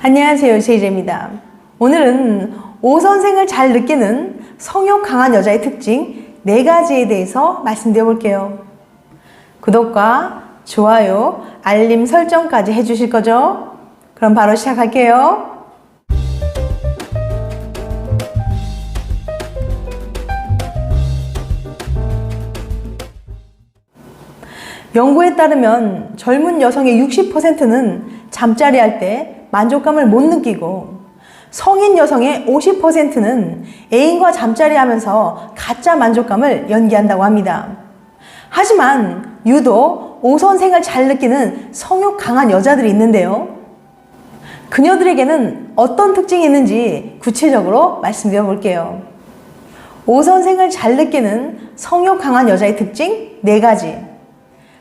안녕하세요, 제이제입니다. 오늘은 오선생을 잘 느끼는 성욕 강한 여자의 특징 4가지에 대해서 말씀드려 볼게요. 구독과 좋아요, 알림 설정까지 해주실 거죠? 그럼 바로 시작할게요. 연구에 따르면 젊은 여성의 60%는 잠자리 할 때 만족감을 못 느끼고 성인 여성의 50%는 애인과 잠자리 하면서 가짜 만족감을 연기한다고 합니다. 하지만 유독 오선생을 잘 느끼는 성욕 강한 여자들이 있는데요. 그녀들에게는 어떤 특징이 있는지 구체적으로 말씀드려 볼게요. 오선생을 잘 느끼는 성욕 강한 여자의 특징 4가지.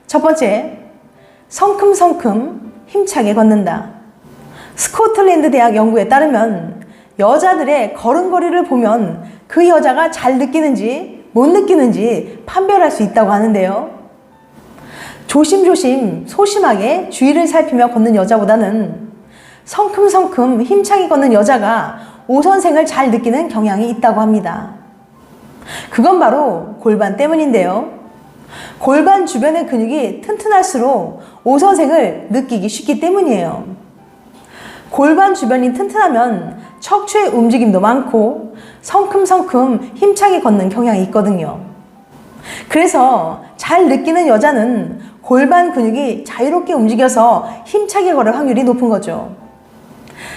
첫 번째, 성큼성큼 힘차게 걷는다. 스코틀랜드 대학 연구에 따르면 여자들의 걸음걸이를 보면 그 여자가 잘 느끼는지 못 느끼는지 판별할 수 있다고 하는데요. 조심조심 소심하게 주위를 살피며 걷는 여자보다는 성큼성큼 힘차게 걷는 여자가 오선생을 잘 느끼는 경향이 있다고 합니다. 그건 바로 골반 때문인데요. 골반 주변의 근육이 튼튼할수록 오선생을 느끼기 쉽기 때문이에요. 골반 주변이 튼튼하면 척추의 움직임도 많고 성큼성큼 힘차게 걷는 경향이 있거든요. 그래서 잘 느끼는 여자는 골반 근육이 자유롭게 움직여서 힘차게 걸을 확률이 높은 거죠.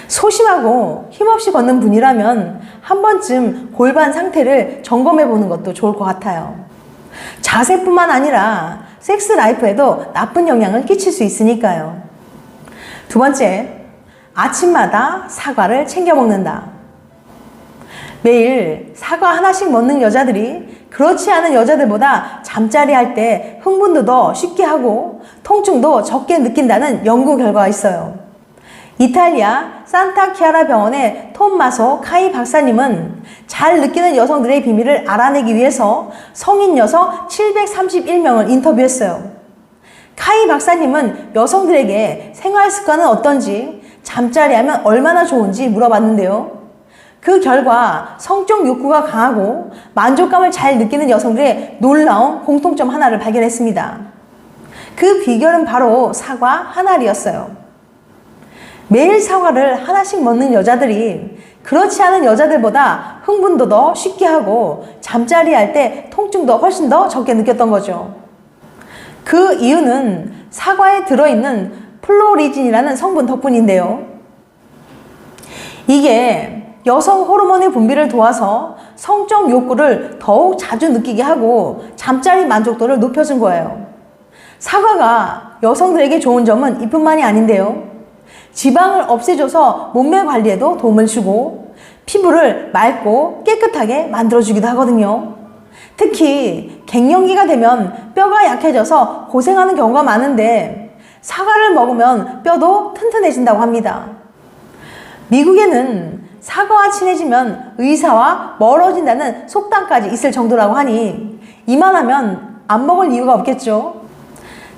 소심하고 힘없이 걷는 분이라면 한 번쯤 골반 상태를 점검해 보는 것도 좋을 것 같아요. 자세뿐만 아니라 섹스 라이프에도 나쁜 영향을 끼칠 수 있으니까요. 두 번째, 아침마다 사과를 챙겨 먹는다. 매일 사과 하나씩 먹는 여자들이 그렇지 않은 여자들보다 잠자리 할 때 흥분도 더 쉽게 하고 통증도 적게 느낀다는 연구 결과가 있어요. 이탈리아 산타키아라 병원의 톰마소 카이 박사님은 잘 느끼는 여성들의 비밀을 알아내기 위해서 성인 여성 731명을 인터뷰했어요. 카이 박사님은 여성들에게 생활 습관은 어떤지, 잠자리 하면 얼마나 좋은지 물어봤는데요. 그 결과 성적 욕구가 강하고 만족감을 잘 느끼는 여성들의 놀라운 공통점 하나를 발견했습니다. 그 비결은 바로 사과 한 알이었어요. 매일 사과를 하나씩 먹는 여자들이 그렇지 않은 여자들보다 흥분도 더 쉽게 하고 잠자리 할 때 통증도 훨씬 더 적게 느꼈던 거죠. 그 이유는 사과에 들어있는 플로리진이라는 성분 덕분인데요. 이게 여성 호르몬의 분비를 도와서 성적 욕구를 더욱 자주 느끼게 하고 잠자리 만족도를 높여준 거예요. 사과가 여성들에게 좋은 점은 이뿐만이 아닌데요. 지방을 없애줘서 몸매 관리에도 도움을 주고 피부를 맑고 깨끗하게 만들어주기도 하거든요. 특히 갱년기가 되면 뼈가 약해져서 고생하는 경우가 많은데 사과를 먹으면 뼈도 튼튼해진다고 합니다. 미국에는 사과와 친해지면 의사와 멀어진다는 속담까지 있을 정도라고 하니 이만하면 안 먹을 이유가 없겠죠.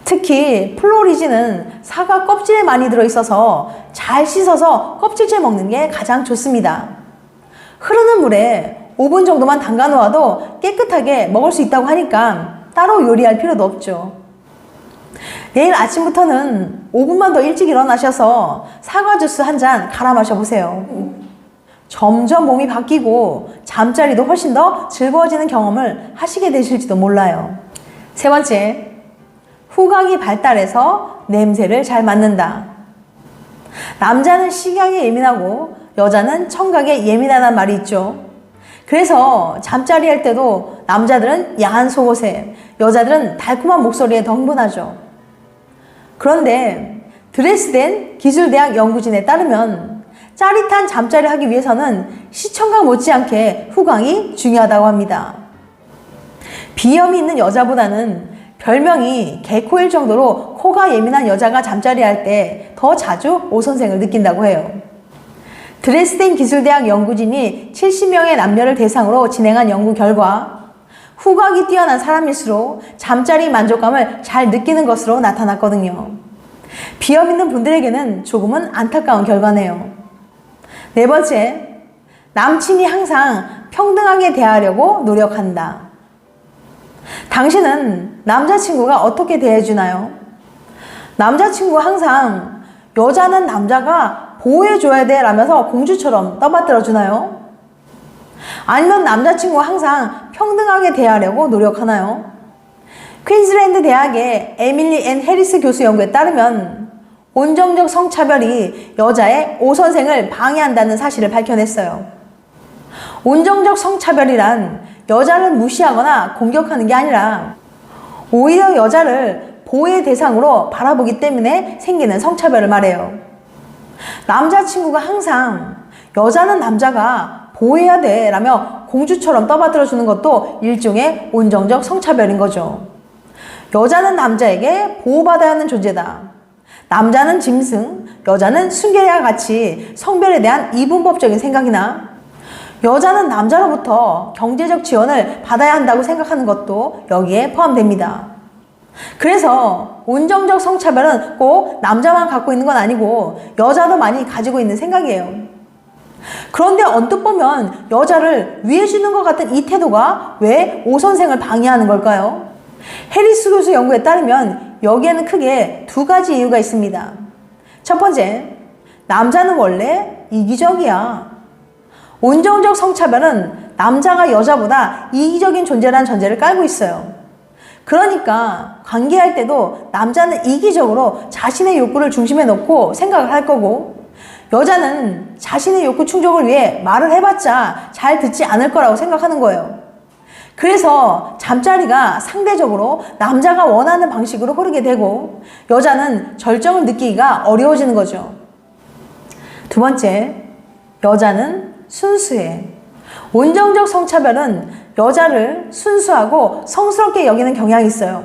특히 플로리진은 사과 껍질에 많이 들어있어서 잘 씻어서 껍질째 먹는 게 가장 좋습니다. 흐르는 물에 5분 정도만 담가 놓아도 깨끗하게 먹을 수 있다고 하니까 따로 요리할 필요도 없죠. 내일 아침부터는 5분만 더 일찍 일어나셔서 사과 주스 한 잔 갈아 마셔보세요. 점점 몸이 바뀌고 잠자리도 훨씬 더 즐거워지는 경험을 하시게 되실지도 몰라요. 세 번째, 후각이 발달해서 냄새를 잘 맡는다. 남자는 식욕에 예민하고 여자는 청각에 예민하다는 말이 있죠. 그래서 잠자리 할 때도 남자들은 야한 속옷에, 여자들은 달콤한 목소리에 더 흥분하죠. 그런데 드레스덴 기술대학 연구진에 따르면 짜릿한 잠자리 하기 위해서는 시청각 못지않게 후각이 중요하다고 합니다. 비염이 있는 여자보다는 별명이 개코일 정도로 코가 예민한 여자가 잠자리 할 때 더 자주 오선생을 느낀다고 해요. 드레스덴 기술대학 연구진이 70명의 남녀를 대상으로 진행한 연구 결과 후각이 뛰어난 사람일수록 잠자리 만족감을 잘 느끼는 것으로 나타났거든요. 비염 있는 분들에게는 조금은 안타까운 결과네요. 네 번째, 남친이 항상 평등하게 대하려고 노력한다. 당신은 남자친구가 어떻게 대해주나요? 남자친구가 항상 여자는 남자가 보호해줘야 돼 라면서 공주처럼 떠받들어 주나요? 아니면 남자친구가 항상 평등하게 대하려고 노력하나요? 퀸즐랜드 대학의 에밀리 앤 해리스 교수 연구에 따르면 온정적 성차별이 여자의 오선생을 방해한다는 사실을 밝혀냈어요. 온정적 성차별이란 여자를 무시하거나 공격하는 게 아니라 오히려 여자를 보호의 대상으로 바라보기 때문에 생기는 성차별을 말해요. 남자친구가 항상 여자는 남자가 보호해야 돼 라며 공주처럼 떠받들어 주는 것도 일종의 온정적 성차별인 거죠. 여자는 남자에게 보호받아야 하는 존재다. 남자는 짐승, 여자는 순결이와 같이 성별에 대한 이분법적인 생각이나 여자는 남자로부터 경제적 지원을 받아야 한다고 생각하는 것도 여기에 포함됩니다. 그래서 온정적 성차별은 꼭 남자만 갖고 있는 건 아니고 여자도 많이 가지고 있는 생각이에요. 그런데 언뜻 보면 여자를 위해주는 것 같은 이 태도가 왜 오선생을 방해하는 걸까요? 해리스 교수 연구에 따르면 여기에는 크게 두 가지 이유가 있습니다. 첫 번째, 남자는 원래 이기적이야. 온정적 성차별은 남자가 여자보다 이기적인 존재라는 전제를 깔고 있어요. 그러니까 관계할 때도 남자는 이기적으로 자신의 욕구를 중심에 놓고 생각을 할 거고 여자는 자신의 욕구 충족을 위해 말을 해봤자 잘 듣지 않을 거라고 생각하는 거예요. 그래서 잠자리가 상대적으로 남자가 원하는 방식으로 흐르게 되고 여자는 절정을 느끼기가 어려워지는 거죠. 두 번째, 여자는 순수해. 온정적 성차별은 여자를 순수하고 성스럽게 여기는 경향이 있어요.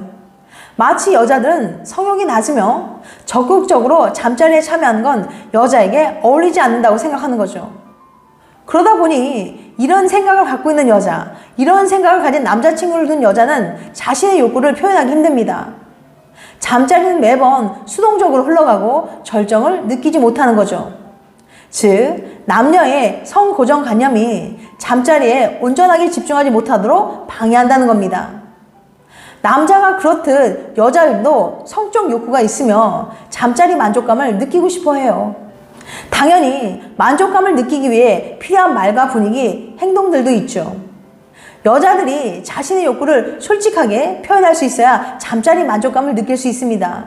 마치 여자들은 성욕이 낮으며 적극적으로 잠자리에 참여하는 건 여자에게 어울리지 않는다고 생각하는 거죠. 그러다 보니 이런 생각을 갖고 있는 여자, 이런 생각을 가진 남자친구를 둔 여자는 자신의 욕구를 표현하기 힘듭니다. 잠자리는 매번 수동적으로 흘러가고 절정을 느끼지 못하는 거죠. 즉, 남녀의 성고정관념이 잠자리에 온전하게 집중하지 못하도록 방해한다는 겁니다. 남자가 그렇듯 여자들도 성적 욕구가 있으며 잠자리 만족감을 느끼고 싶어 해요. 당연히 만족감을 느끼기 위해 필요한 말과 분위기, 행동들도 있죠. 여자들이 자신의 욕구를 솔직하게 표현할 수 있어야 잠자리 만족감을 느낄 수 있습니다.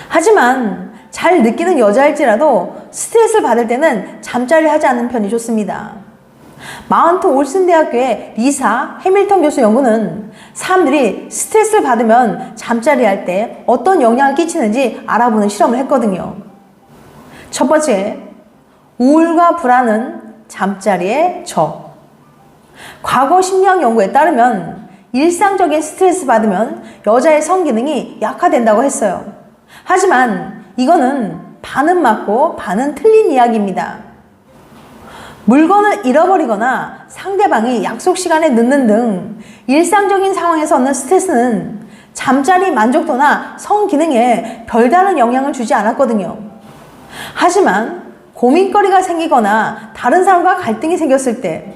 하지만 잘 느끼는 여자일지라도 스트레스를 받을 때는 잠자리를 하지 않는 편이 좋습니다. 마운트 올슨 대학교의 리사 해밀턴 교수 연구는 사람들이 스트레스를 받으면 잠자리 할 때 어떤 영향을 끼치는지 알아보는 실험을 했거든요. 첫 번째, 우울과 불안은 잠자리의 적. 과거 심리학 연구에 따르면 일상적인 스트레스 받으면 여자의 성기능이 약화된다고 했어요. 하지만 이거는 반은 맞고 반은 틀린 이야기입니다. 물건을 잃어버리거나 상대방이 약속 시간에 늦는 등 일상적인 상황에서 얻는 스트레스는 잠자리 만족도나 성기능에 별다른 영향을 주지 않았거든요. 하지만 고민거리가 생기거나 다른 사람과 갈등이 생겼을 때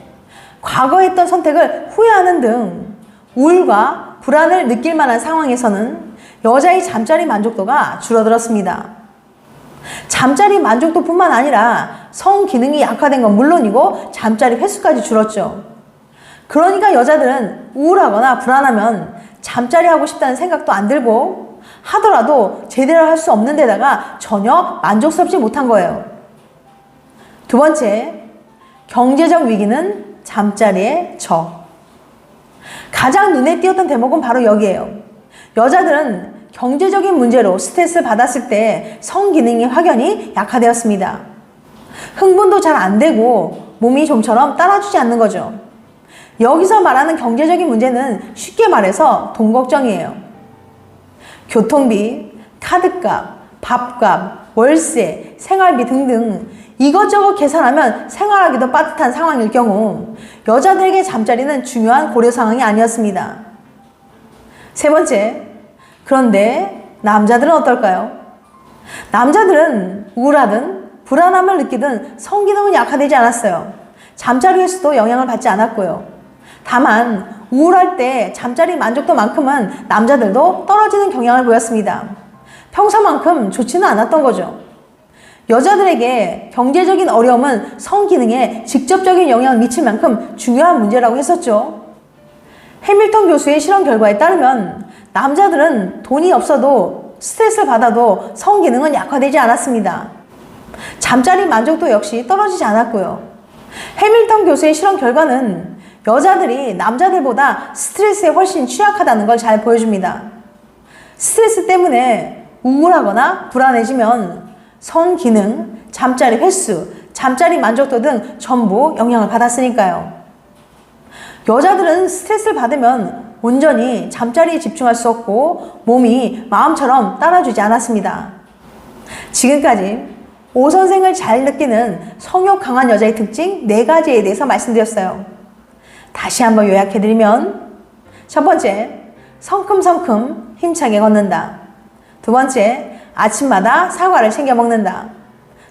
과거에 했던 선택을 후회하는 등 우울과 불안을 느낄 만한 상황에서는 여자의 잠자리 만족도가 줄어들었습니다. 잠자리 만족도뿐만 아니라 성기능이 약화된 건 물론이고 잠자리 횟수까지 줄었죠. 그러니까 여자들은 우울하거나 불안하면 잠자리 하고 싶다는 생각도 안 들고 하더라도 제대로 할 수 없는 데다가 전혀 만족스럽지 못한 거예요. 두 번째, 경제적 위기는 잠자리의 적. 가장 눈에 띄었던 대목은 바로 여기예요. 여자들은 경제적인 문제로 스트레스를 받았을 때 성기능이 확연히 약화되었습니다. 흥분도 잘 안 되고 몸이 좀처럼 따라주지 않는 거죠. 여기서 말하는 경제적인 문제는 쉽게 말해서 돈 걱정이에요. 교통비, 카드값, 밥값, 월세, 생활비 등등 이것저것 계산하면 생활하기도 빠듯한 상황일 경우 여자들에게 잠자리는 중요한 고려 상황이 아니었습니다. 세 번째, 그런데 남자들은 어떨까요? 남자들은 우울하든 불안함을 느끼든 성기능은 약화되지 않았어요. 잠자리 횟수도 영향을 받지 않았고요. 다만 우울할 때 잠자리 만족도만큼은 남자들도 떨어지는 경향을 보였습니다. 평소만큼 좋지는 않았던 거죠. 여자들에게 경제적인 어려움은 성기능에 직접적인 영향을 미칠 만큼 중요한 문제라고 했었죠. 해밀턴 교수의 실험 결과에 따르면 남자들은 돈이 없어도 스트레스를 받아도 성기능은 약화되지 않았습니다. 잠자리 만족도 역시 떨어지지 않았고요. 해밀턴 교수의 실험 결과는 여자들이 남자들보다 스트레스에 훨씬 취약하다는 걸 잘 보여줍니다. 스트레스 때문에 우울하거나 불안해지면 성기능, 잠자리 횟수, 잠자리 만족도 등 전부 영향을 받았으니까요. 여자들은 스트레스를 받으면 온전히 잠자리에 집중할 수 없고 몸이 마음처럼 따라주지 않았습니다. 지금까지 오 선생을 잘 느끼는 성욕 강한 여자의 특징 4가지에 대해서 말씀드렸어요. 다시 한번 요약해드리면 첫 번째, 성큼성큼 힘차게 걷는다. 두 번째, 아침마다 사과를 챙겨 먹는다.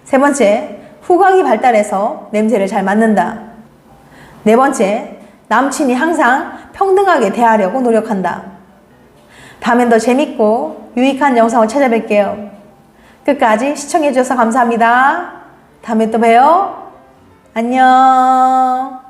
세 번째, 후각이 발달해서 냄새를 잘 맡는다. 네 번째, 남친이 항상 평등하게 대하려고 노력한다. 다음엔 더 재밌고 유익한 영상을 찾아뵐게요. 끝까지 시청해주셔서 감사합니다. 다음에 또 봬요. 안녕.